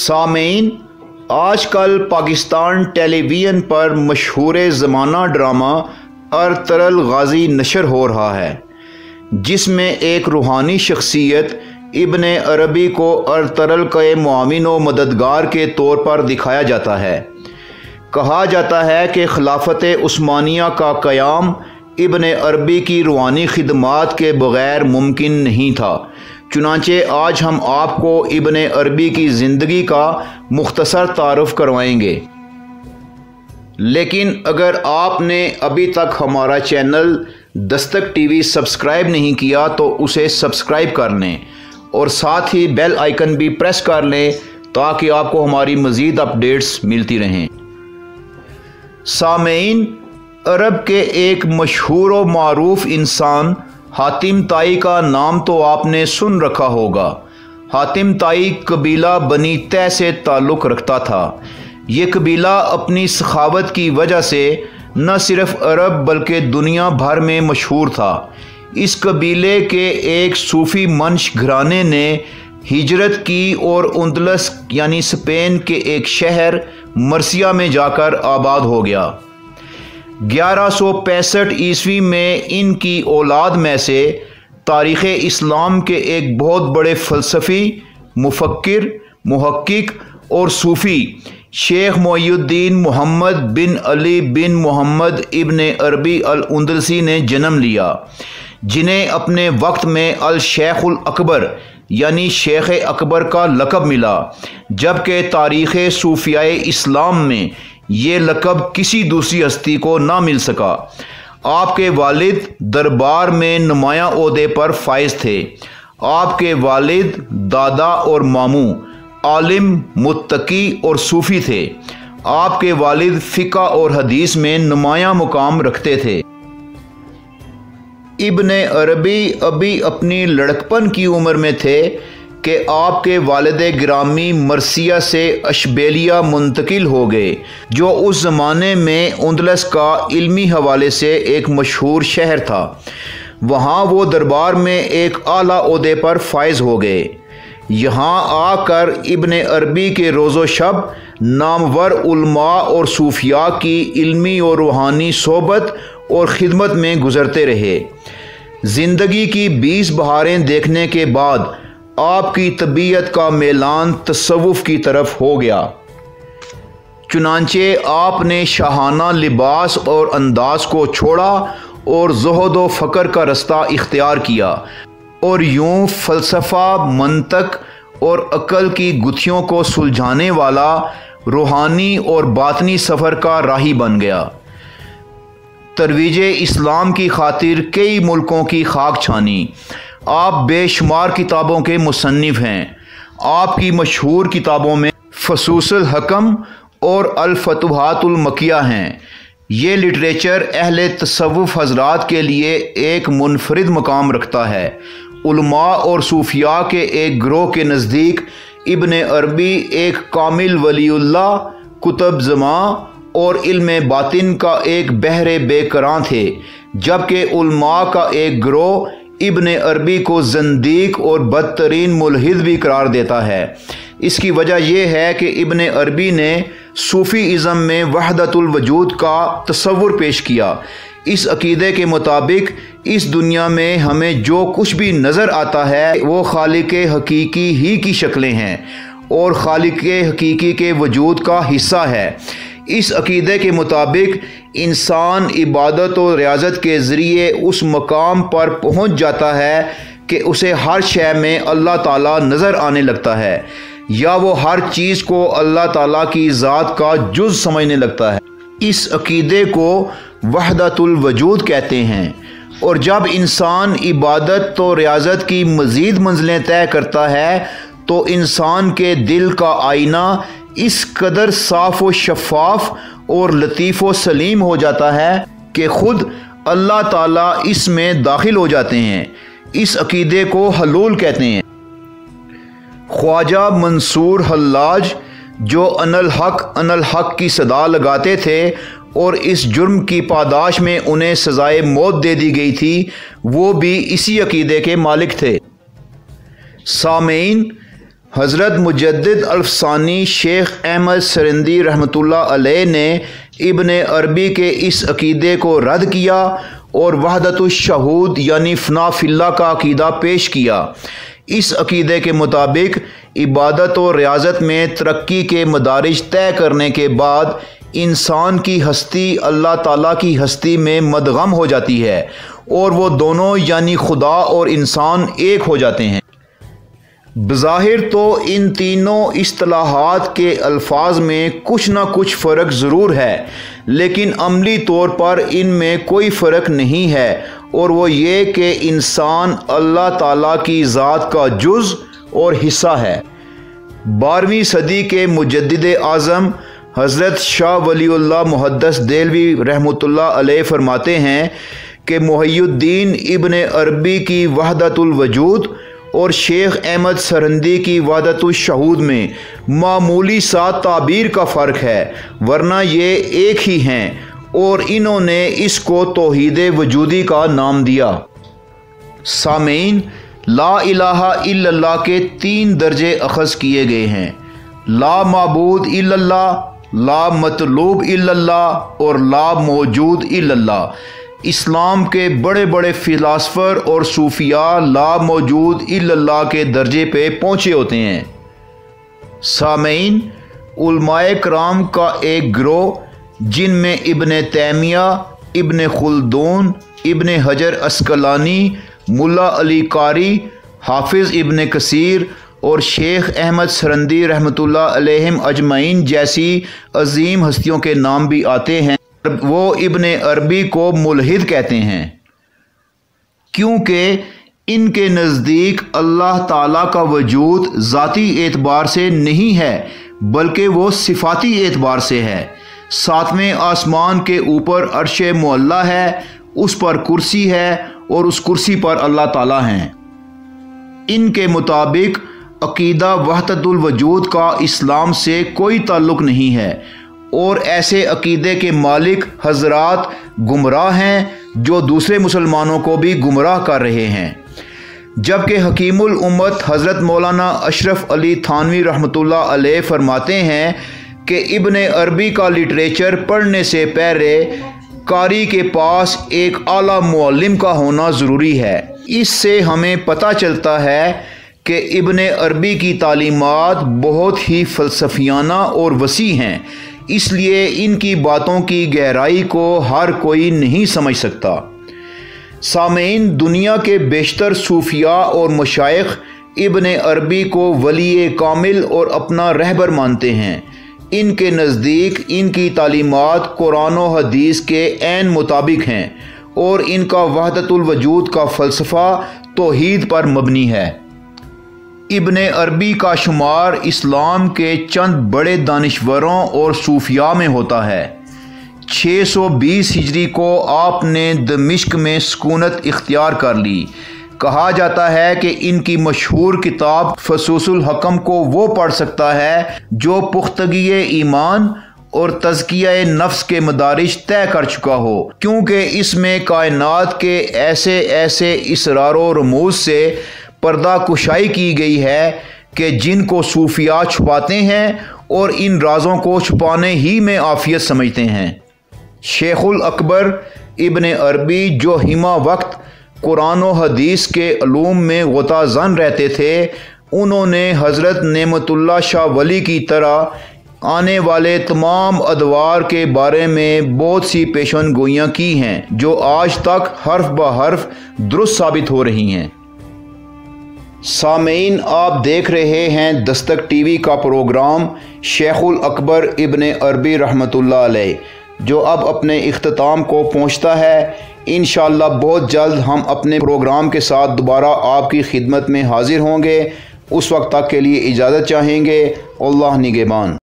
سامعین، آج کل پاکستان ٹیلی ویژن پر مشہور زمانہ ڈرامہ ارطغرل غازی نشر ہو رہا ہے، جس میں ایک روحانی شخصیت ابن عربی کو ارطغرل کے معاون و مددگار کے طور پر دکھایا جاتا ہے۔ کہا جاتا ہے کہ خلافت عثمانیہ کا قیام ابن عربی کی روحانی خدمات کے بغیر ممکن نہیں تھا۔ چنانچہ آج ہم آپ کو ابن عربی کی زندگی کا مختصر تعارف کروائیں گے، لیکن اگر آپ نے ابھی تک ہمارا چینل دستک ٹی وی سبسکرائب نہیں کیا تو اسے سبسکرائب کر لیں اور ساتھ ہی بیل آئیکن بھی پریس کر لیں تاکہ آپ کو ہماری مزید اپڈیٹس ملتی رہیں۔ سامعین، عرب کے ایک مشہور و معروف انسان حاتم طائی کا نام تو آپ نے سن رکھا ہوگا۔ حاتم طائی قبیلہ بنی طے سے تعلق رکھتا تھا۔ یہ قبیلہ اپنی سخاوت کی وجہ سے نہ صرف عرب بلکہ دنیا بھر میں مشہور تھا۔ اس قبیلے کے ایک صوفی منش گھرانے نے ہجرت کی اور اندلس یعنی اسپین کے ایک شہر مرثیہ میں جا کر آباد ہو گیا۔ 1165 عیسوی میں ان کی اولاد میں سے تاریخ اسلام کے ایک بہت بڑے فلسفی، مفکر، محقق اور صوفی شیخ محی الدین محمد بن علی بن محمد ابن عربی الاندلسی نے جنم لیا، جنہیں اپنے وقت میں الشیخ الاکبر یعنی شیخ اکبر کا لقب ملا، جبکہ تاریخ صوفیائے اسلام میں یہ لقب کسی دوسری ہستی کو نہ مل سکا۔ آپ کے والد دربار میں نمایاں عہدے پر فائز تھے۔ آپ کے والد، دادا اور ماموں عالم، متقی اور صوفی تھے۔ آپ کے والد فقہ اور حدیث میں نمایاں مقام رکھتے تھے۔ ابن عربی ابھی اپنی لڑکپن کی عمر میں تھے کہ آپ کے والد گرامی مرثیہ سے اشبیلیہ منتقل ہو گئے، جو اس زمانے میں اندلس کا علمی حوالے سے ایک مشہور شہر تھا۔ وہاں وہ دربار میں ایک اعلیٰ عہدے پر فائز ہو گئے۔ یہاں آ کر ابن عربی کے روز و شب نامور علماء اور صوفیاء کی علمی اور روحانی صحبت اور خدمت میں گزرتے رہے۔ زندگی کی 20 بہاریں دیکھنے کے بعد آپ کی طبیعت کا میلان تصوف کی طرف ہو گیا۔ چنانچہ آپ نے شاہانہ لباس اور انداز کو چھوڑا اور زہد و فقر کا رستہ اختیار کیا، اور یوں فلسفہ، منطق اور عقل کی گتھیوں کو سلجھانے والا روحانی اور باطنی سفر کا راہی بن گیا۔ ترویج اسلام کی خاطر کئی ملکوں کی خاک چھانی۔ آپ بے شمار کتابوں کے مصنف ہیں۔ آپ کی مشہور کتابوں میں فصوص الحکم اور الفتوحات المکیہ ہیں۔ یہ لٹریچر اہل تصوف حضرات کے لیے ایک منفرد مقام رکھتا ہے۔ علماء اور صوفیاء کے ایک گروہ کے نزدیک ابن عربی ایک کامل ولی اللہ، کتب زماں اور علم باطن کا ایک بحر بے کراں تھے، جبکہ علماء کا ایک گروہ ابن عربی کو زندیق اور بدترین ملحد بھی قرار دیتا ہے۔ اس کی وجہ یہ ہے کہ ابن عربی نے صوفی ازم میں وحدت الوجود کا تصور پیش کیا۔ اس عقیدے کے مطابق اس دنیا میں ہمیں جو کچھ بھی نظر آتا ہے وہ خالق حقیقی ہی کی شکلیں ہیں اور خالق حقیقی کے وجود کا حصہ ہے۔ اس عقیدے کے مطابق انسان عبادت و ریاضت کے ذریعے اس مقام پر پہنچ جاتا ہے کہ اسے ہر شے میں اللہ تعالیٰ نظر آنے لگتا ہے، یا وہ ہر چیز کو اللہ تعالیٰ کی ذات کا جز سمجھنے لگتا ہے۔ اس عقیدے کو وحدت الوجود کہتے ہیں، اور جب انسان عبادت و ریاضت کی مزید منزلیں طے کرتا ہے تو انسان کے دل کا آئینہ اس قدر صاف و شفاف اور لطیف و سلیم ہو جاتا ہے کہ خود اللہ تعالیٰ اس میں داخل ہو جاتے ہیں۔ اس عقیدے کو حلول کہتے ہیں۔ خواجہ منصور حلاج، جو انا الحق کی صدا لگاتے تھے اور اس جرم کی پاداش میں انہیں سزائے موت دے دی گئی تھی، وہ بھی اسی عقیدے کے مالک تھے۔ سامعین، حضرت مجدد الفسانی شیخ احمد سرندی رحمتullah علیہ نے ابن عربی کے اس عقیدے کو رد کیا اور وحدت الشہود یعنی فنا فی اللہ کا عقیدہ پیش کیا۔ اس عقیدے کے مطابق عبادت و ریاضت میں ترقی کے مدارج طے کرنے کے بعد انسان کی ہستی اللہ تعالیٰ کی ہستی میں مدغم ہو جاتی ہے اور وہ دونوں یعنی خدا اور انسان ایک ہو جاتے ہیں۔ بظاہر تو ان تینوں اصطلاحات کے الفاظ میں کچھ نہ کچھ فرق ضرور ہے، لیکن عملی طور پر ان میں کوئی فرق نہیں ہے، اور وہ یہ کہ انسان اللہ تعالیٰ کی ذات کا جز اور حصہ ہے۔ 12ویں صدی کے مجدد اعظم حضرت شاہ ولی اللہ محدث دہلوی رحمۃ اللہ علیہ فرماتے ہیں کہ محی الدین ابن عربی کی وحدت الوجود اور شیخ احمد سرندی کی وحدت الشہود میں معمولی سا تعبیر کا فرق ہے، ورنہ یہ ایک ہی ہیں، اور انہوں نے اس کو توحید وجودی کا نام دیا۔ سامعین، لا الہ الا اللہ کے 3 درجے اخذ کیے گئے ہیں: لا معبود الا اللہ، لا مطلوب الا اللہ اور لا موجود الا اللہ۔ اسلام کے بڑے بڑے فلاسفر اور صوفیاء لا موجود الا اللہ کے درجے پہ پہنچے ہوتے ہیں۔ سامعین، علماء کرام کا ایک گروہ جن میں ابن تیمیہ، ابن خلدون، ابن حجر عسقلانی، ملا علی قاری، حافظ ابن کثیر اور شیخ احمد سرندی رحمۃ اللہ علیہم اجمعین جیسی عظیم ہستیوں کے نام بھی آتے ہیں، وہ ابن عربی کو ملحد کہتے ہیں، کیونکہ ان کے نزدیک اللہ تعالیٰ کا وجود ذاتی اعتبار سے نہیں ہے بلکہ وہ صفاتی اعتبار سے ہے۔ 7ویں آسمان کے اوپر عرش معلیٰ ہے، اس پر کرسی ہے اور اس کرسی پر اللہ تعالیٰ ہیں۔ ان کے مطابق عقیدہ وحدت الوجود کا اسلام سے کوئی تعلق نہیں ہے، اور ایسے عقیدے کے مالک حضرات گمراہ ہیں جو دوسرے مسلمانوں کو بھی گمراہ کر رہے ہیں۔ جبکہ حکیم الامت حضرت مولانا اشرف علی تھانوی رحمۃ اللہ علیہ فرماتے ہیں کہ ابن عربی کا لٹریچر پڑھنے سے پہلے قاری کے پاس ایک اعلیٰ معلم کا ہونا ضروری ہے۔ اس سے ہمیں پتہ چلتا ہے کہ ابن عربی کی تعلیمات بہت ہی فلسفیانہ اور وسیع ہیں، اس لیے ان کی باتوں کی گہرائی کو ہر کوئی نہیں سمجھ سکتا۔ سامعین، دنیا کے بیشتر صوفیاء اور مشائخ ابن عربی کو ولی کامل اور اپنا رہبر مانتے ہیں۔ ان کے نزدیک ان کی تعلیمات قرآن و حدیث کے عین مطابق ہیں، اور ان کا وحدت الوجود کا فلسفہ توحید پر مبنی ہے۔ ابن عربی کا شمار اسلام کے چند بڑے دانشوروں اور صوفیاء میں ہوتا ہے۔ 620 ہجری کو آپ نے دمشق میں سکونت اختیار کر لی۔ کہا جاتا ہے کہ ان کی مشہور کتاب فصوص الحکم کو وہ پڑھ سکتا ہے جو پختگی ایمان اور تزکیہ نفس کے مدارج طے کر چکا ہو، کیونکہ اس میں کائنات کے ایسے ایسے اسرار و رموز سے پردہ کشائی کی گئی ہے کہ جن کو صوفیاء چھپاتے ہیں اور ان رازوں کو چھپانے ہی میں عافیت سمجھتے ہیں۔ شیخ الاکبر ابن عربی جو ہمہ وقت قرآن و حدیث کے علوم میں غوطہ زن رہتے تھے، انہوں نے حضرت نعمت اللہ شاہ ولی کی طرح آنے والے تمام ادوار کے بارے میں بہت سی پیشن گوئیاں کی ہیں جو آج تک حرف بہ حرف درست ثابت ہو رہی ہیں۔ سامعین، آپ دیکھ رہے ہیں دستک ٹی وی کا پروگرام شیخ الاکبر ابن عربی رحمۃ اللہ علیہ، جو اب اپنے اختتام کو پہنچتا ہے۔ انشاءاللہ بہت جلد ہم اپنے پروگرام کے ساتھ دوبارہ آپ کی خدمت میں حاضر ہوں گے۔ اس وقت تک کے لیے اجازت چاہیں گے۔ اللہ نگہبان۔